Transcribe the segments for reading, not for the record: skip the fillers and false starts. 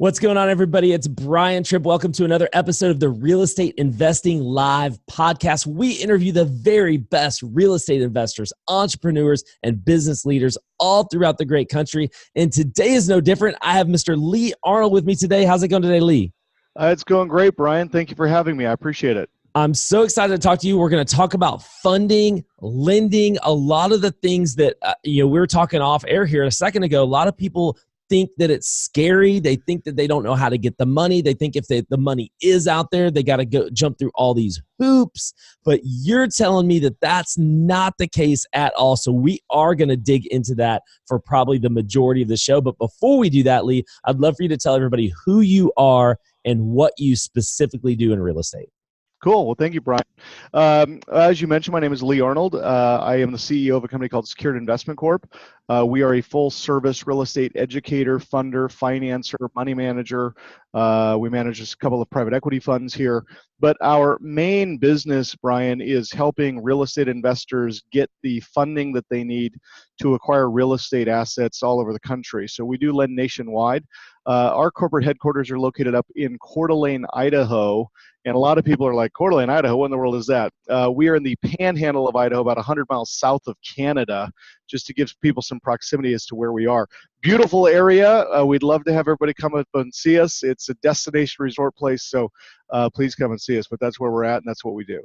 What's going on, everybody? It's Brian Tripp. Welcome to another episode of the Real Estate Investing Live podcast. We interview the very best real estate investors, entrepreneurs, and business leaders all throughout the great country. And today is no different. I have Mr. Lee Arnold with me today. How's it going today, Lee? It's going great, Brian. Thank you for having me. I appreciate it. I'm so excited to talk to you. We're going to talk about funding, lending, a lot of the things that we were talking off air here a second ago. A lot of people think that it's scary. They think that they don't know how to get the money. They think if the money is out there, they got to go jump through all these hoops. But you're telling me that that's not the case at all. So we are going to dig into that for probably the majority of the show. But before we do that, Lee, I'd love for you to tell everybody who you are and what you specifically do in real estate. Cool. Well, thank you, Brian. As you mentioned, my name is Lee Arnold. I am the CEO of a company called Secured Investment Corp. We are a full-service real estate educator, funder, financer, money manager. We manage a couple of private equity funds here. But our main business, Brian, is helping real estate investors get the funding that they need to acquire real estate assets all over the country. So we do lend nationwide. Our corporate headquarters are located up in Coeur d'Alene, Idaho. And a lot of people are like, Coeur d'Alene, Idaho, what in the world is that? We are in the panhandle of Idaho, about 100 miles south of Canada, just to give people some proximity as to where we are. Beautiful area. We'd love to have everybody come up and see us. It's a destination resort place, so please come and see us. But that's where we're at, and that's what we do.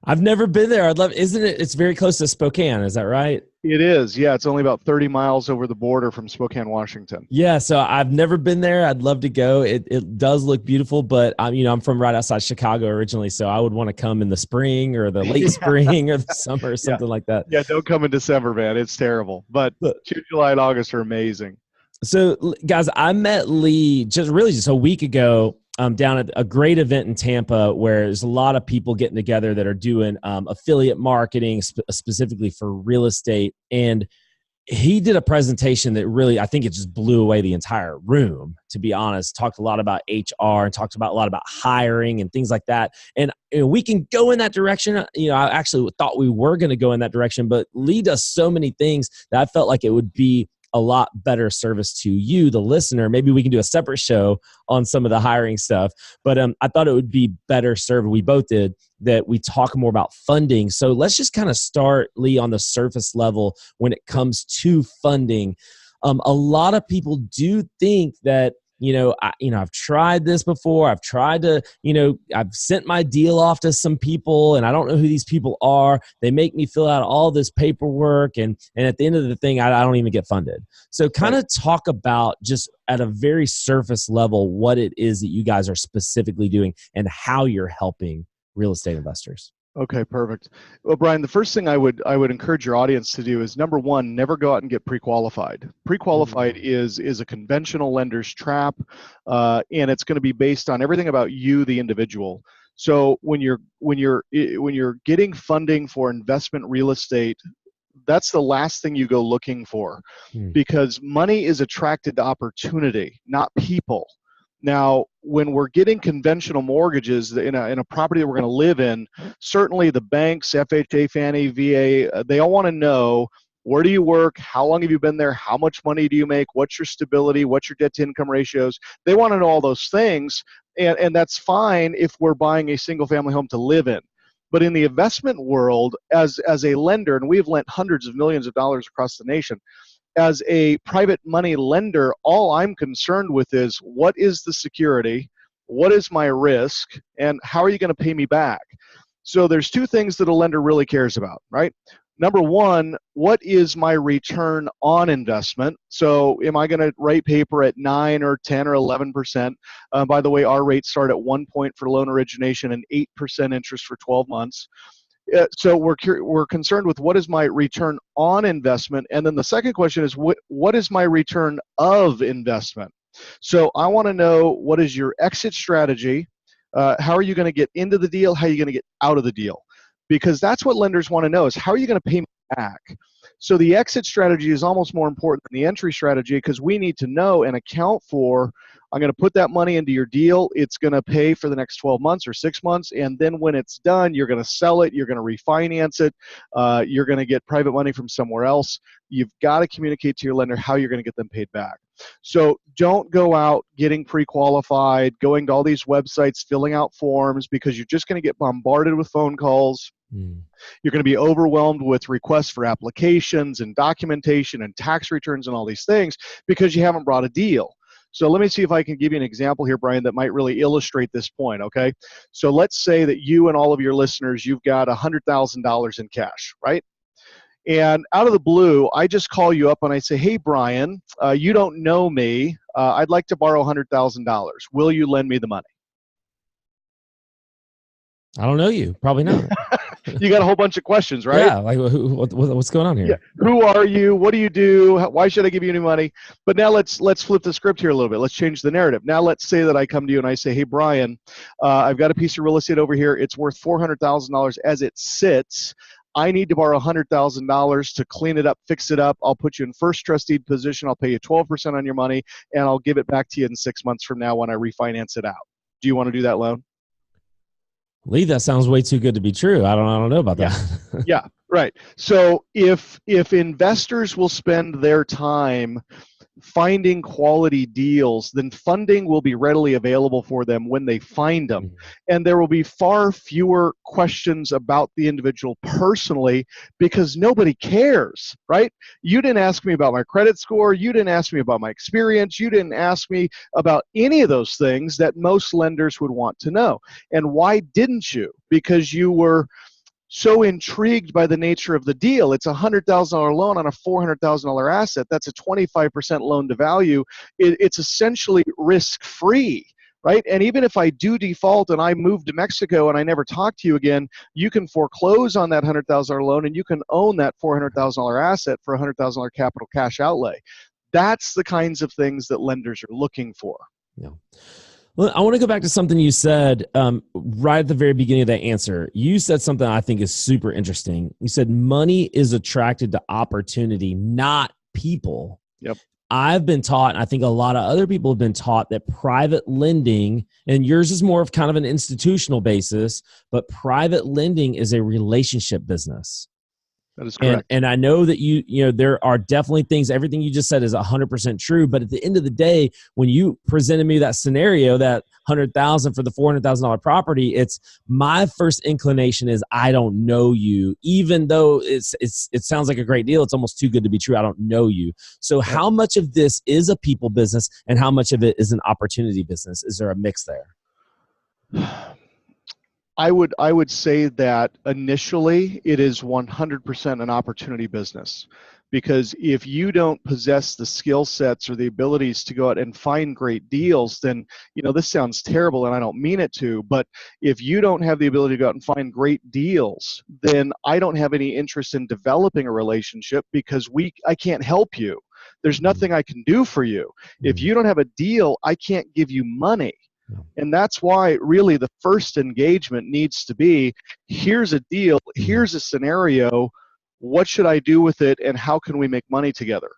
I've never been there. Isn't it? It's very close to Spokane. Is that right? It is. Yeah. It's only about 30 miles over the border from Spokane, Washington. Yeah. So I've never been there. I'd love to go. It does look beautiful, but I'm from right outside Chicago originally. So I would want to come in the spring or the late spring or the summer or something like that. Yeah. Don't come in December, man. It's terrible. But June, July, and August are amazing. So guys, I met Lee just a week ago down at a great event in Tampa where there's a lot of people getting together that are doing affiliate marketing specifically for real estate. And he did a presentation that really, I think it just blew away the entire room, to be honest. Talked a lot about HR and talked about a lot about hiring and things like that. And we can go in that direction. I actually thought we were going to go in that direction, but Lee does so many things that I felt like it would be a lot better service to you, the listener. Maybe we can do a separate show on some of the hiring stuff. But I thought it would be better served, we both did, that we talk more about funding. So let's just kind of start, Lee, on the surface level when it comes to funding. A lot of people do think that, I've tried this before. I've tried to, I've sent my deal off to some people and I don't know who these people are. They make me fill out all this paperwork and at the end of the thing, I don't even get funded. So kind of talk about just at a very surface level, what it is that you guys are specifically doing and how you're helping real estate investors. Okay, perfect. Well, Brian, the first thing I would encourage your audience to do is, number one, never go out and get pre-qualified. Pre-qualified is a conventional lender's trap, and it's going to be based on everything about you, the individual. So when you're getting funding for investment real estate, that's the last thing you go looking for, because money is attracted to opportunity, not people. Now, when we're getting conventional mortgages in a property that we're going to live in, certainly the banks, FHA, Fannie, VA, they all want to know, where do you work? How long have you been there? How much money do you make? What's your stability? What's your debt to income ratios? They want to know all those things, and that's fine if we're buying a single family home to live in. But in the investment world, as a lender, and we've lent hundreds of millions of dollars across the nation, as a private money lender, all I'm concerned with is, what is the security, what is my risk, and how are you going to pay me back? So there's two things that a lender really cares about, right? Number one, what is my return on investment? So am I going to rate paper at 9 or 10 or 11%? By the way, our rates start at 1 point for loan origination and 8% interest for 12 months. So we're concerned with, what is my return on investment? And then the second question is, what is my return of investment? So I want to know, what is your exit strategy? How are you going to get into the deal? How are you going to get out of the deal? Because that's what lenders want to know, is how are you going to pay me back? So the exit strategy is almost more important than the entry strategy, because we need to know and account for, I'm going to put that money into your deal. It's going to pay for the next 12 months or 6 months. And then when it's done, you're going to sell it. You're going to refinance it. You're going to get private money from somewhere else. You've got to communicate to your lender how you're going to get them paid back. So don't go out getting pre-qualified, going to all these websites, filling out forms, because you're just going to get bombarded with phone calls. You're going to be overwhelmed with requests for applications and documentation and tax returns and all these things because you haven't brought a deal. So let me see if I can give you an example here, Brian, that might really illustrate this point, okay? So let's say that you and all of your listeners, you've got $100,000 in cash, right? And out of the blue, I just call you up and I say, hey, Brian, you don't know me. I'd like to borrow $100,000. Will you lend me the money? I don't know you. Probably not. You got a whole bunch of questions, right? Yeah, like what's going on here? Yeah. Who are you? What do you do? Why should I give you any money? But now let's flip the script here a little bit. Let's change the narrative. Now let's say that I come to you and I say, hey, Brian, I've got a piece of real estate over here. It's worth $400,000 as it sits. I need to borrow $100,000 to clean it up, fix it up. I'll put you in first trust deed position. I'll pay you 12% on your money, and I'll give it back to you in 6 months from now when I refinance it out. Do you want to do that loan? Lee, that sounds way too good to be true. I don't know about that. Yeah, right. So if investors will spend their time finding quality deals, then funding will be readily available for them when they find them. And there will be far fewer questions about the individual personally because nobody cares, right? You didn't ask me about my credit score. You didn't ask me about my experience. You didn't ask me about any of those things that most lenders would want to know. And why didn't you? Because you were so intrigued by the nature of the deal. It's a $100,000 loan on a $400,000 asset. That's a 25% loan to value. It's essentially risk-free, right? And even if I do default and I move to Mexico and I never talk to you again, you can foreclose on that $100,000 loan and you can own that $400,000 asset for a $100,000 capital cash outlay. That's the kinds of things that lenders are looking for. Yeah. Well, I want to go back to something you said right at the very beginning of that answer. You said something I think is super interesting. You said money is attracted to opportunity, not people. Yep. I've been taught, and I think a lot of other people have been taught, that private lending, and yours is more of kind of an institutional basis, but private lending is a relationship business. That is correct. And I know that you know, there are definitely things, everything you just said is 100% true. But at the end of the day, when you presented me that scenario, that $100,000 for the $400,000 property, it's my first inclination is I don't know you, even though it sounds like a great deal. It's almost too good to be true. I don't know you. So how much of this is a people business and how much of it is an opportunity business? Is there a mix there? I would say that initially it is 100% an opportunity business, because if you don't possess the skill sets or the abilities to go out and find great deals, then, you know, this sounds terrible and I don't mean it to, but if you don't have the ability to go out and find great deals, then I don't have any interest in developing a relationship because I can't help you. There's nothing I can do for you. If you don't have a deal, I can't give you money. And that's why really the first engagement needs to be, here's a deal, here's a scenario, what should I do with it, and how can we make money together?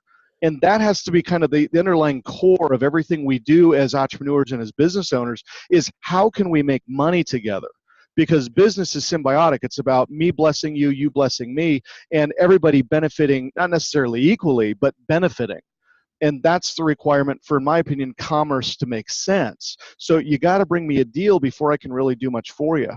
And that has to be kind of the underlying core of everything we do as entrepreneurs and as business owners, is how can we make money together? Because business is symbiotic. It's about me blessing you, you blessing me, and everybody benefiting, not necessarily equally, but benefiting. And that's the requirement for, in my opinion, commerce to make sense. So you got to bring me a deal before I can really do much for you.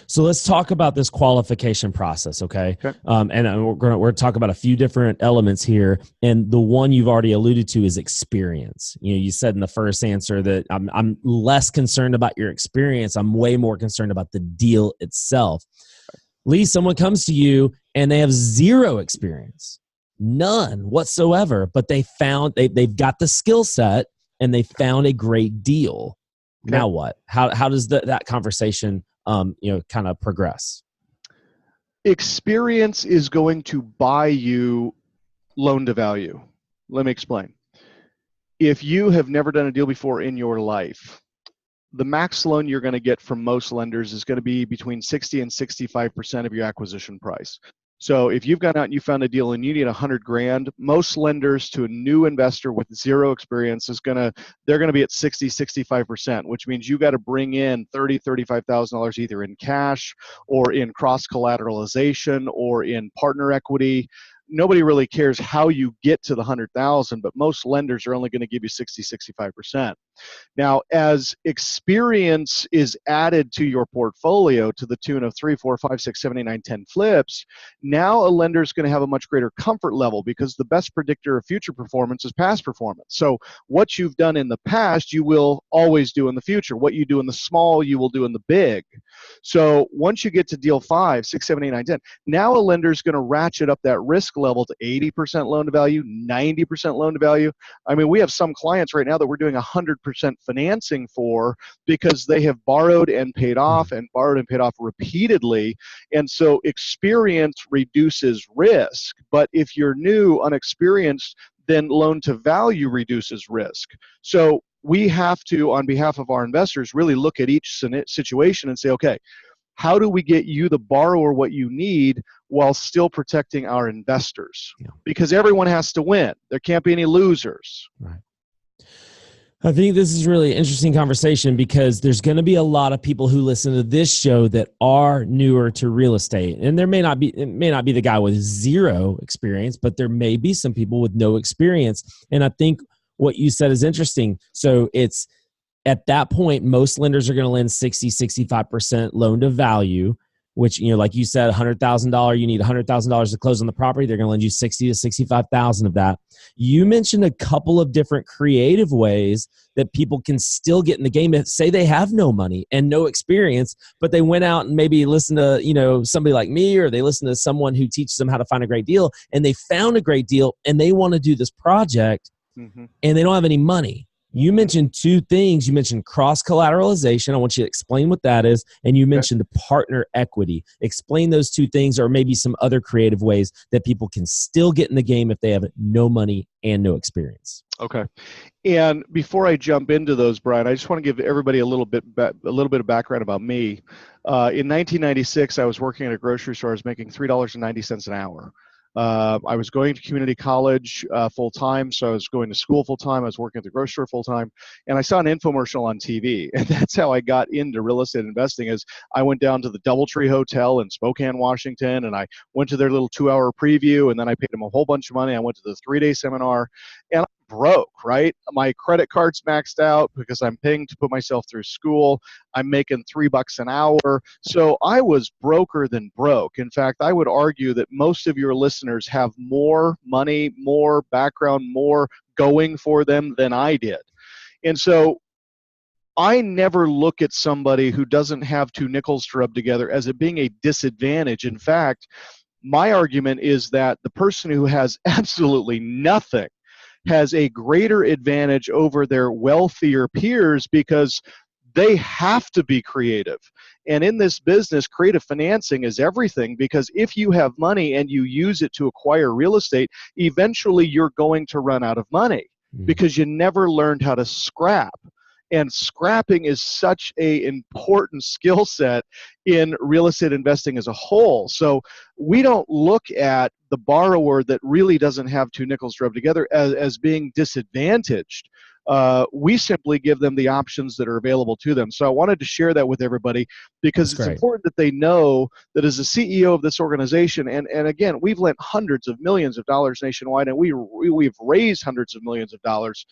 So let's talk about this qualification process, okay? And we're going to talk about a few different elements here. And the one you've already alluded to is experience. You know, you said in the first answer that I'm less concerned about your experience. I'm way more concerned about the deal itself. Lee, someone comes to you and they have zero experience. None whatsoever, but they've got the skill set and they found a great deal. Okay. Now what? How does that conversation kind of progress? Experience is going to buy you loan to value. Let me explain. If you have never done a deal before in your life, the max loan you're going to get from most lenders is going to be between 60 and 65% of your acquisition price. So if you've gone out and you found a deal and you need $100,000, most lenders to a new investor with zero experience they're going to be at 60, 65%, which means you got to bring in $30,000, $35,000 either in cash or in cross collateralization or in partner equity. nobody really cares how you get to the 100,000, but most lenders are only going to give you 65%. Now, as experience is added to your portfolio to the tune of 3, 4, 5, 6, 7, 8, 9, 10 flips, now a lender is going to have a much greater comfort level, because the best predictor of future performance is past performance. So what you've done in the past, you will always do in the future. What you do in the small, you will do in the big. So once you get to deal 5, 6, 7, 8, 9, 10, now a lender is going to ratchet up that risk level to 80% loan to value, 90% loan to value. I mean, we have some clients right now that we're doing 100% financing for, because they have borrowed and paid off and borrowed and paid off repeatedly. And so experience reduces risk. But if you're new, unexperienced, then loan to value reduces risk. So we have to, on behalf of our investors, really look at each situation and say, okay, how do we get you, the borrower, what you need while still protecting our investors? Yeah. Because everyone has to win. There can't be any losers. Right. I think this is really interesting conversation, because there's going to be a lot of people who listen to this show that are newer to real estate. And it may not be the guy with zero experience, but there may be some people with no experience. And I think what you said is interesting. So it's, at that point, most lenders are going to lend 60, 65% loan to value, which, like you said, $100,000, you need $100,000 to close on the property. They're going to lend you 60 to 65,000 of that. You mentioned a couple of different creative ways that people can still get in the game. Say they have no money and no experience, but they went out and maybe listened to, somebody like me, or they listen to someone who teaches them how to find a great deal, and they found a great deal and they want to do this project, and they don't have any money. You mentioned two things. You mentioned cross-collateralization. I want you to explain what that is. And you mentioned partner equity. Explain those two things, or maybe some other creative ways that people can still get in the game if they have no money and no experience. Okay. And before I jump into those, Brian, I just want to give everybody a little bit of background about me. In 1996, I was working at a grocery store. I was making $3.90 an hour. I was going to community college full-time, so I was going to school full-time. I was working at the grocery store full-time, and I saw an infomercial on TV, and that's how I got into real estate investing. Is I went down to the DoubleTree Hotel in Spokane, Washington, and I went to their little 2-hour preview, and then I paid them a whole bunch of money. I went to the 3-day seminar, and I'm broke, right? My credit card's maxed out because I'm paying to put myself through school. I'm making $3 an hour. So I was broker than broke. In fact, I would argue that most of your listeners have more money, more background, more going for them than I did. And so I never look at somebody who doesn't have two nickels to rub together as it being a disadvantage. In fact, my argument is that the person who has absolutely nothing has a greater advantage over their wealthier peers, because they have to be creative. And in this business, creative financing is everything, because if you have money and you use it to acquire real estate, eventually you're going to run out of money because you never learned how to scrap. And scrapping is such an important skill set in real estate investing as a whole. So we don't look at the borrower that really doesn't have two nickels to rub together as being disadvantaged. We simply give them the options that are available to them. So I wanted to share that with everybody, because it's important that they know that as a CEO of this organization, and again, we've lent hundreds of millions of dollars nationwide, and we've raised hundreds of millions of dollars.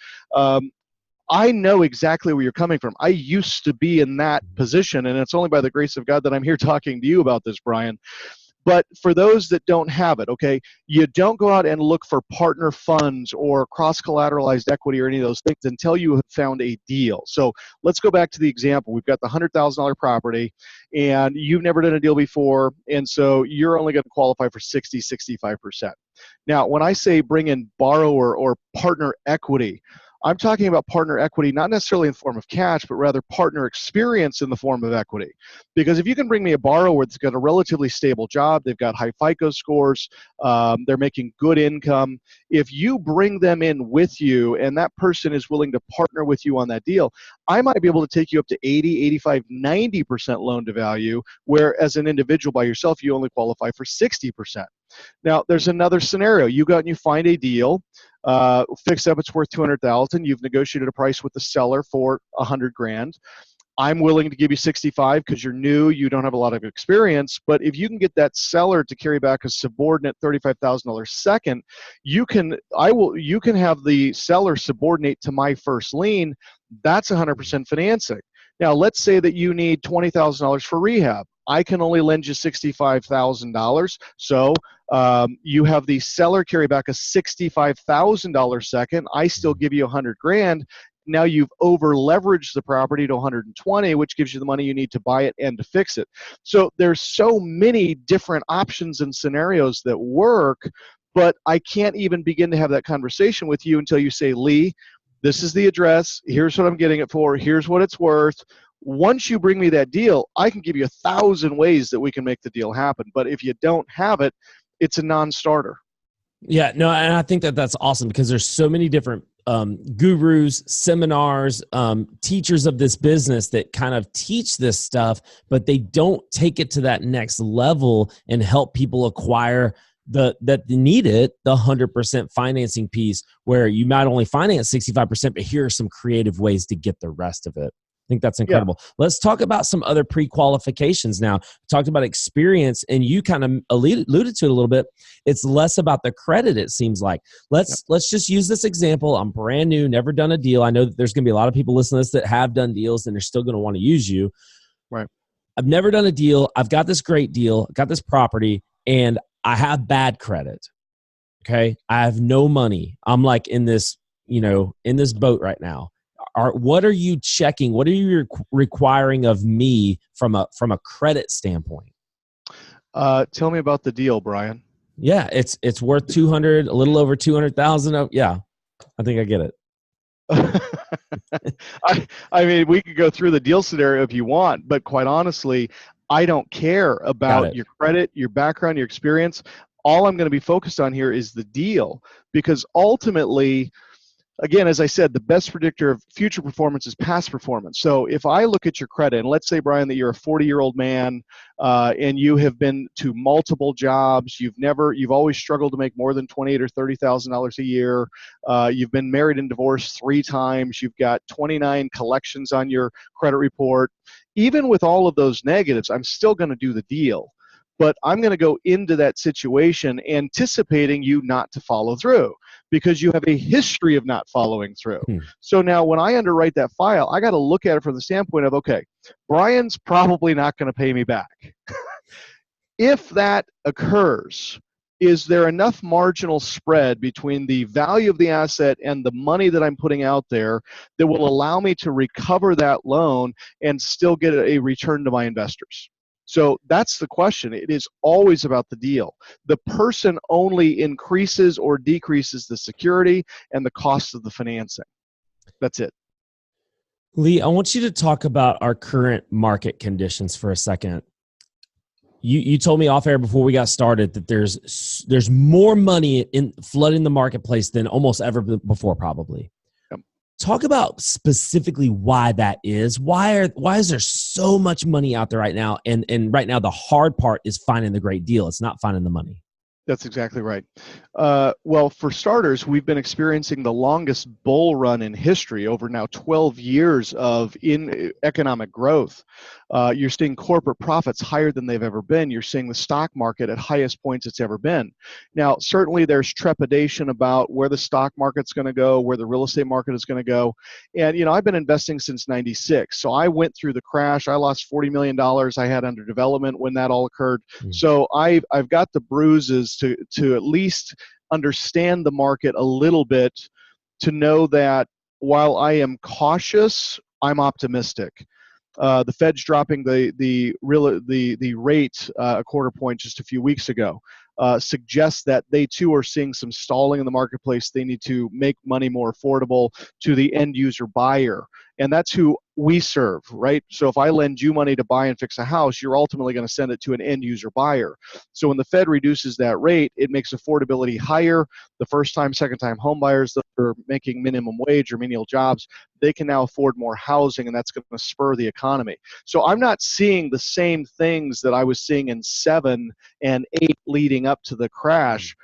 I know exactly where you're coming from. I used to be in that position, and it's only by the grace of God that I'm here talking to you about this, Brian. But for those that don't have it, okay, you don't go out and look for partner funds or cross-collateralized equity or any of those things until you have found a deal. So let's go back to the example. We've got the $100,000 property, and you've never done a deal before, and so you're only going to qualify for 60, 65%. Now, when I say bring in borrower or partner equity, I'm talking about partner equity, not necessarily in the form of cash, but rather partner experience in the form of equity. Because if you can bring me a borrower that's got a relatively stable job, they've got high FICO scores, they're making good income, if you bring them in with you and that person is willing to partner with you on that deal, I might be able to take you up to 80, 85, 90% loan to value, where as an individual by yourself, you only qualify for 60%. Now, there's another scenario. You go out and you find a deal, fixed up, it's worth $200,000. You've negotiated a price with the seller for $100,000. I'm willing to give you 65 because you're new, you don't have a lot of experience. But if you can get that seller to carry back a subordinate $35,000 second, you can have the seller subordinate to my first lien. That's 100% financing. Now, let's say that you need $20,000 for rehab. I can only lend you $65,000. So you have the seller carry back a $65,000 second. I still give you 100 grand. Now you've over leveraged the property to 120, which gives you the money you need to buy it and to fix it. So there's so many different options and scenarios that work, but I can't even begin to have that conversation with you until you say, Lee, this is the address. Here's what I'm getting it for. Here's what it's worth. Once you bring me that deal, I can give you 1,000 ways that we can make the deal happen. But if you don't have it, it's a non-starter. Yeah, no, and I think that that's awesome because there's so many different gurus, seminars, teachers of this business that kind of teach this stuff, but they don't take it to that next level and help people acquire that they need it, the 100% financing piece, where you might only finance 65%, but here are some creative ways to get the rest of it. I think that's incredible. Yeah. Let's talk about some other pre-qualifications now. We talked about experience, and you kind of alluded to it a little bit. It's less about the credit, it seems like. Let's just use this example. I'm brand new, never done a deal. I know that there's going to be a lot of people listening to this that have done deals, and they're still going to want to use you. Right. I've never done a deal. I've got this great deal, got this property, and I have bad credit. Okay? I have no money. I'm like in this boat right now. What are you checking? What are you requiring of me from a credit standpoint? Tell me about the deal, Brian. Yeah, it's worth 200, a little over 200,000. Yeah, I think I get it. I mean, we could go through the deal scenario if you want, but quite honestly, I don't care about your credit, your background, your experience. All I'm going to be focused on here is the deal, because ultimately, again, as I said, the best predictor of future performance is past performance. So if I look at your credit, and let's say, Brian, that you're a 40-year-old man and you have been to multiple jobs, you've always struggled to make more than $28,000 or $30,000 a year. You've been married and divorced 3 times. You've got 29 collections on your credit report. Even with all of those negatives, I'm still going to do the deal. But I'm going to go into that situation anticipating you not to follow through, because you have a history of not following through. So now when I underwrite that file, I got to look at it from the standpoint of, okay, Brian's probably not going to pay me back. If that occurs, is there enough marginal spread between the value of the asset and the money that I'm putting out there that will allow me to recover that loan and still get a return to my investors? So that's the question. It is always about the deal. The person only increases or decreases the security and the cost of the financing. That's it. Lee, I want you to talk about our current market conditions for a second. You told me off air before we got started that there's more money in flooding the marketplace than almost ever before, probably. Talk about specifically why that is. Why is there so much money out there right now? And right now, the hard part is finding the great deal. It's not finding the money. That's exactly right. Well, for starters, we've been experiencing the longest bull run in history, over now 12 years of economic growth. You're seeing corporate profits higher than they've ever been. You're seeing the stock market at highest points it's ever been. Now, certainly there's trepidation about where the stock market's going to go, where the real estate market is going to go. And, I've been investing since '96. So I went through the crash. I lost $40 million I had under development when that all occurred. So I've got the bruises to at least understand the market a little bit, to know that while I am cautious, I'm optimistic. The Fed's dropping the rate a quarter point just a few weeks ago. Suggests that they too are seeing some stalling in the marketplace. They need to make money more affordable to the end user buyer. And that's who we serve, right? So if I lend you money to buy and fix a house, you're ultimately going to send it to an end user buyer. So when the Fed reduces that rate, it makes affordability higher. The first time, second time home buyers that are making minimum wage or menial jobs, they can now afford more housing, and that's going to spur the economy. So I'm not seeing the same things that I was seeing in 7 and 8 leading up to the crash.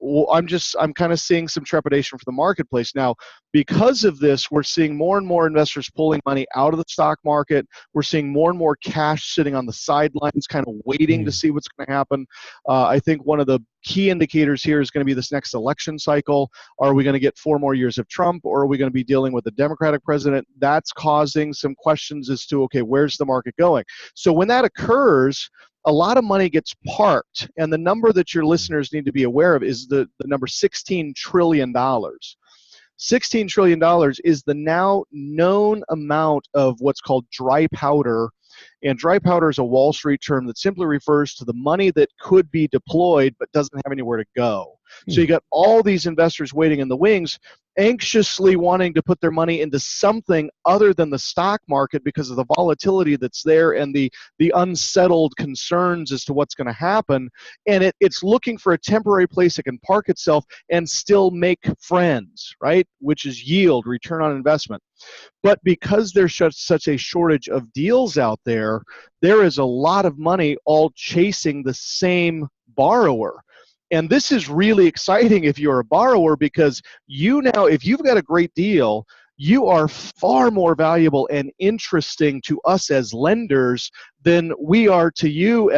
I'm kind of seeing some trepidation for the marketplace now. Because of this, we're seeing more and more investors pulling money out of the stock market. We're seeing more and more cash sitting on the sidelines, kind of waiting to see what's going to happen. I think one of the key indicators here is going to be this next election cycle. Are we going to get 4 more years of Trump, or are we going to be dealing with a Democratic president? That's causing some questions as to, okay, where's the market going? So when that occurs, a lot of money gets parked, and the number that your listeners need to be aware of is the number $16 trillion. $16 trillion is the now known amount of what's called dry powder. And dry powder is a Wall Street term that simply refers to the money that could be deployed but doesn't have anywhere to go. So you got all these investors waiting in the wings, anxiously wanting to put their money into something other than the stock market because of the volatility that's there and the unsettled concerns as to what's going to happen. And it's looking for a temporary place it can park itself and still make friends, right? Which is yield, return on investment. But because there's such a shortage of deals out there, there is a lot of money all chasing the same borrower. And this is really exciting if you're a borrower, because if you've got a great deal, you are far more valuable and interesting to us as lenders than we are to you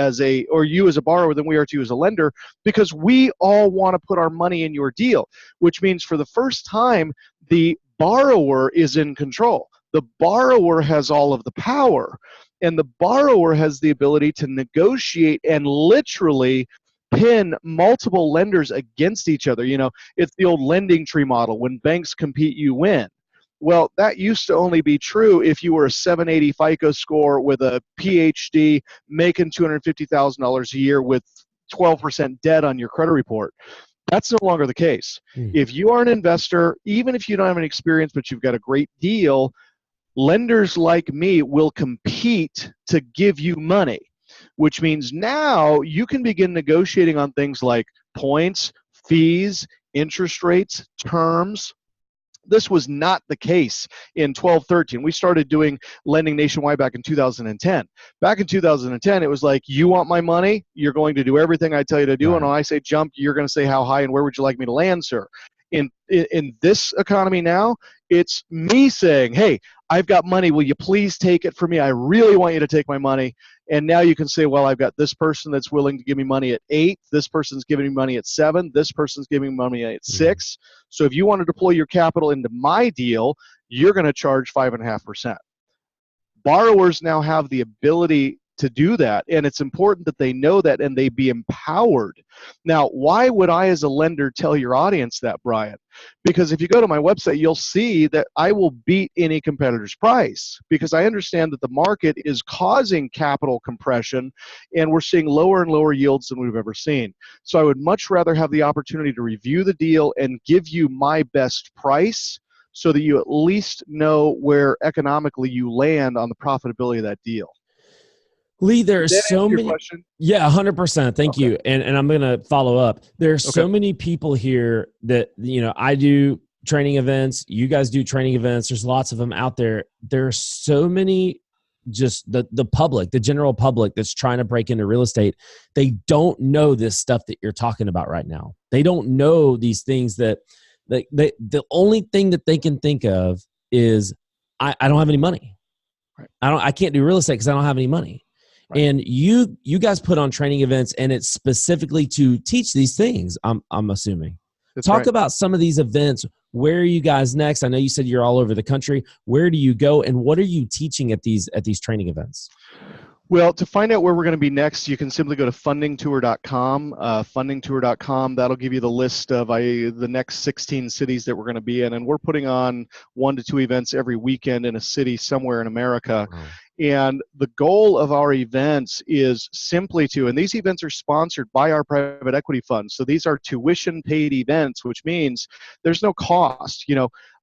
or you as a borrower than we are to you as a lender, because we all want to put our money in your deal, which means for the first time, the borrower is in control. The borrower has all of the power, and the borrower has the ability to negotiate and literally pin multiple lenders against each other. It's the old lending tree model. When banks compete, you win. Well, that used to only be true if you were a 780 FICO score with a PhD making $250,000 a year with 12% debt on your credit report. That's no longer the case. If you are an investor, even if you don't have any experience but you've got a great deal, lenders like me will compete to give you money, which means now you can begin negotiating on things like points, fees, interest rates, terms. This was not the case in 12-13. We started doing lending nationwide back in 2010. Back in 2010, it was like, you want my money? You're going to do everything I tell you to do. Right. And when I say jump, you're going to say how high and where would you like me to land, sir? In this economy now, it's me saying, hey, I've got money. Will you please take it for me? I really want you to take my money. And now you can say, well, I've got this person that's willing to give me money at 8. This person's giving me money at 7. This person's giving me money at 6. So if you want to deploy your capital into my deal, you're going to charge 5.5%. Borrowers now have the ability to do that, and it's important that they know that and they be empowered. Now, why would I as a lender tell your audience that, Brian? Because if you go to my website, you'll see that I will beat any competitor's price, because I understand that the market is causing capital compression and we're seeing lower and lower yields than we've ever seen. So I would much rather have the opportunity to review the deal and give you my best price so that you at least know where economically you land on the profitability of that deal. Lee, there's so many. Question? Yeah, 100%. Thank you. And I'm going to follow up. There's so many people here that, I do training events. You guys do training events. There's lots of them out there. There are so many, just the public, the general public that's trying to break into real estate. They don't know this stuff that you're talking about right now. They don't know these things that the only thing that they can think of is, I don't have any money. Right. I can't do real estate because I don't have any money. Right. And you guys put on training events, and it's specifically to teach these things, I'm assuming. That's Talk about some of these events. Where are you guys next? I know you said you're all over the country. Where do you go, and what are you teaching at these training events? Well, to find out where we're going to be next, you can simply go to fundingtour.com. Fundingtour.com, that'll give you the list of the next 16 cities that we're going to be in. And we're putting on 1 to 2 events every weekend in a city somewhere in America. Wow. And the goal of our events is simply and these events are sponsored by our private equity fund. So these are tuition paid events, which means there's no cost.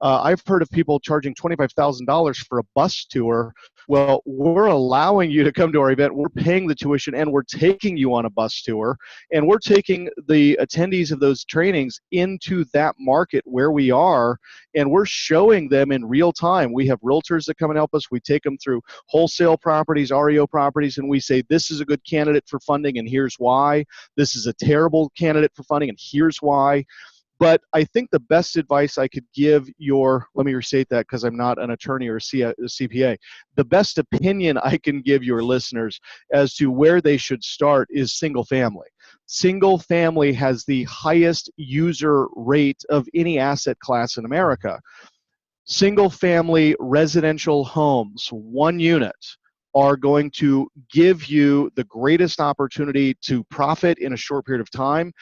I've heard of people charging $25,000 for a bus tour. Well, we're allowing you to come to our event. We're paying the tuition, and we're taking you on a bus tour, and we're taking the attendees of those trainings into that market where we are, and we're showing them in real time. We have realtors that come and help us. We take them through whole wholesale properties, REO properties, and we say this is a good candidate for funding and here's why. This is a terrible candidate for funding and here's why. But I think the best advice I could give let me restate that because I'm not an attorney or a CPA. The best opinion I can give your listeners as to where they should start is single family. Single family has the highest user rate of any asset class in America. Single family residential homes, 1 unit, are going to give you the greatest opportunity to profit in a short period of time,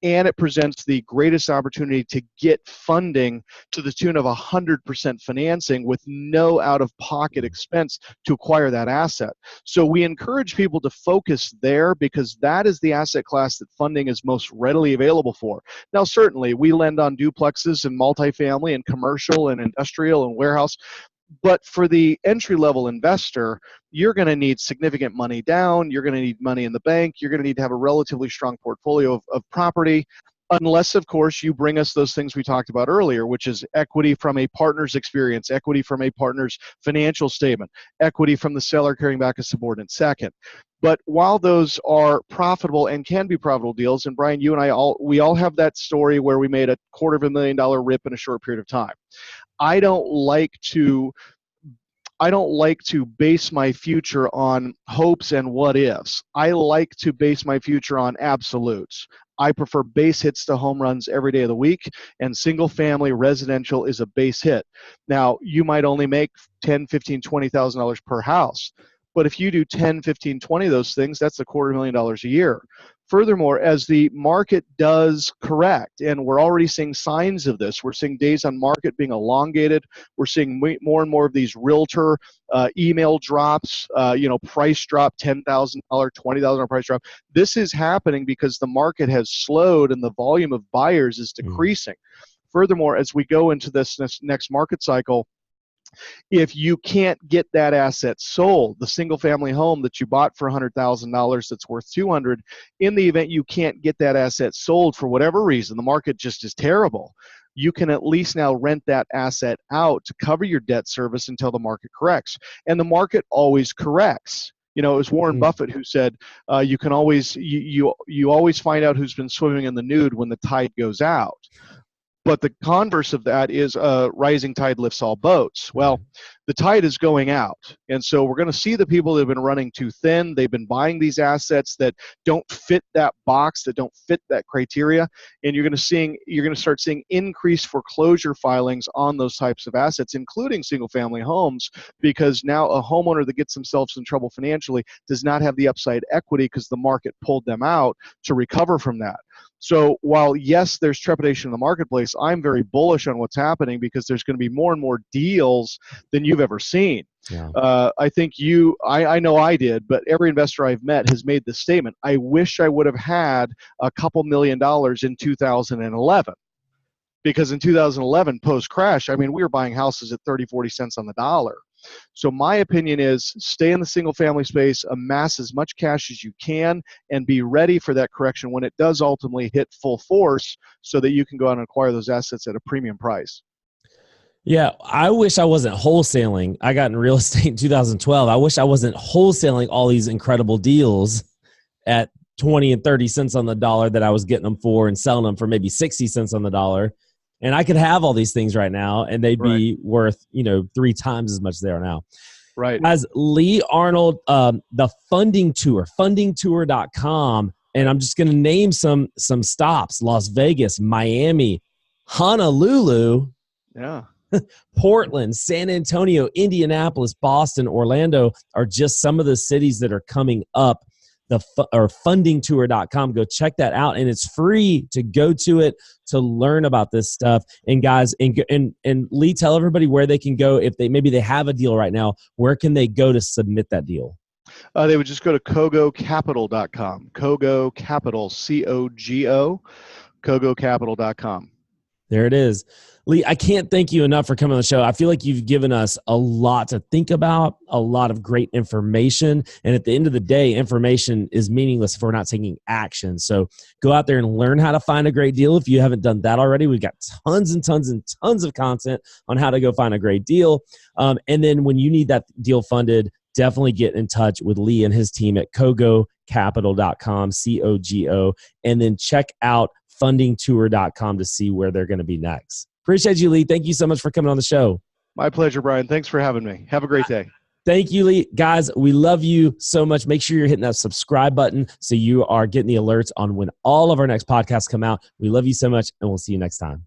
and it presents the greatest opportunity to get funding to the tune of 100% financing with no out-of-pocket expense to acquire that asset. So we encourage people to focus there because that is the asset class that funding is most readily available for. Now, certainly, we lend on duplexes and multifamily and commercial and industrial and warehouse, but for the entry-level investor, you're going to need significant money down. You're going to need money in the bank. You're going to need to have a relatively strong portfolio of property, unless, of course, you bring us those things we talked about earlier, which is equity from a partner's experience, equity from a partner's financial statement, equity from the seller carrying back a subordinate second. But while those are profitable and can be profitable deals, and Brian, you and I we all have that story where we made a $250,000 rip in a short period of time. I don't like to base my future on hopes and what ifs. I like to base my future on absolutes. I prefer base hits to home runs every day of the week, and single family residential is a base hit. Now, you might only make $10,000, $15,000, $20,000 per house, but if you do 10, 15, 20 of those things, that's $250,000 a year. Furthermore, as the market does correct, and we're already seeing signs of this, we're seeing days on market being elongated. We're seeing more and more of these realtor email drops, price drop, $10,000, $20,000 price drop. This is happening because the market has slowed and the volume of buyers is decreasing. Furthermore, as we go into this next market cycle, if you can't get that asset sold, the single family home that you bought for $100,000 that's worth $200,000, in the event you can't get that asset sold for whatever reason, the market just is terrible, you can at least now rent that asset out to cover your debt service until the market corrects. And the market always corrects. It was Warren Buffett who said, you can always you always find out who's been swimming in the nude when the tide goes out. But the converse of that is rising tide lifts all boats. Well, the tide is going out. And so we're going to see the people that have been running too thin. They've been buying these assets that don't fit that box, that don't fit that criteria. And you're going to start seeing increased foreclosure filings on those types of assets, including single family homes, because now a homeowner that gets themselves in trouble financially does not have the upside equity because the market pulled them out to recover from that. So while, yes, there's trepidation in the marketplace, I'm very bullish on what's happening because there's going to be more and more deals than you've ever seen. Yeah. I think I know I did, but every investor I've met has made this statement. I wish I would have had a couple $1 million in 2011. Because in 2011, post-crash, we were buying houses at 30, 40 cents on the dollar. So my opinion is stay in the single family space, amass as much cash as you can, and be ready for that correction when it does ultimately hit full force so that you can go out and acquire those assets at a premium price. Yeah, I wish I wasn't wholesaling. I got in real estate in 2012. I wish I wasn't wholesaling all these incredible deals at 20 and 30 cents on the dollar that I was getting them for and selling them for maybe 60 cents on the dollar. And I could have all these things right now and they'd be worth, 3 times as much they are now. Right. As Lee Arnold, the funding tour, fundingtour.com. And I'm just going to name some stops: Las Vegas, Miami, Honolulu, Portland, San Antonio, Indianapolis, Boston, Orlando are just some of the cities that are coming up. Fundingtour.com. Go check that out. And it's free to go to it to learn about this stuff. And guys, and Lee, tell everybody where they can go if they have a deal right now. Where can they go to submit that deal? They would just go to kogocapital.com. Kogo Capital, COGO, kogocapital.com. There it is. Lee, I can't thank you enough for coming on the show. I feel like you've given us a lot to think about, a lot of great information. And at the end of the day, information is meaningless if we're not taking action. So go out there and learn how to find a great deal. If you haven't done that already, we've got tons and tons and tons of content on how to go find a great deal. And then when you need that deal funded, definitely get in touch with Lee and his team at kogocapital.com, COGO, and then check out fundingtour.com to see where they're going to be next. Appreciate you, Lee. Thank you so much for coming on the show. My pleasure, Brian. Thanks for having me. Have a great day. Thank you, Lee. Guys, we love you so much. Make sure you're hitting that subscribe button so you are getting the alerts on when all of our next podcasts come out. We love you so much, and we'll see you next time.